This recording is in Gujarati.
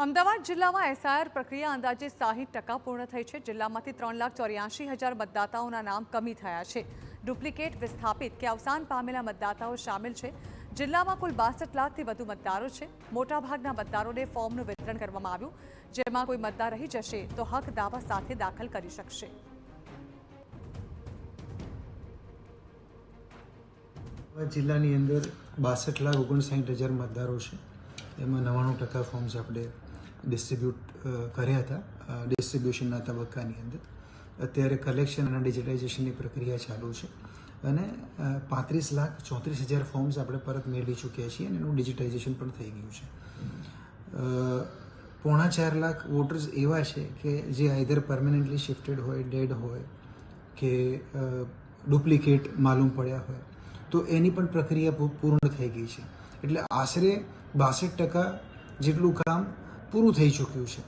અમદાવાદ જિલ્લામાં એસઆઈઆર પ્રક્રિયા અંદાજે 60% પૂર્ણ થઈ છે। જિલ્લામાંથી 3,84,000 મતદાતાઓના નામ કમી થયા છે। ડુપ્લિકેટ, વિસ્થાપિત કે અવસાન પામેલા મતદાતાઓ શામેલ છે। જિલ્લામાં કુલ 62 લાખથી વધુ મતદારો છે। મોટાભાગના મતદારોને ફોર્મનું વિતરણ કરવામાં આવ્યું, જેમાં કોઈ મતદાર રહી જશે તો હક દાવા સાથે દાખલ કરી શકશે। જિલ્લાની અંદર 62,59,000 મતદારો છે। એમાં 99% ફોર્મ્સ આપણે ડિસ્ટ્રીબ્યુટ કર્યા હતા ડિસ્ટ્રીબ્યુશનના તબક્કાની અંદર। અત્યારે કલેક્શન અને ડિજિટાઇઝેશનની પ્રક્રિયા ચાલુ છે અને 35,34,000 ફોર્મ્સ આપણે પરત મેળવી ચૂક્યા છીએ અને એનું ડિજિટાઇઝેશન પણ થઈ ગયું છે। 4.5 લાખ વોટર્સ એવા છે કે જે આઈધર પરમેનન્ટલી શિફ્ટેડ હોય, ડેડ હોય કે ડુપ્લિકેટ માલુમ પડ્યા હોય, તો એની પણ પ્રક્રિયા પૂર્ણ થઈ ગઈ છે। એટલે આશરે 62% જેટલું કામ પૂરું થઈ ચૂક્યું છે।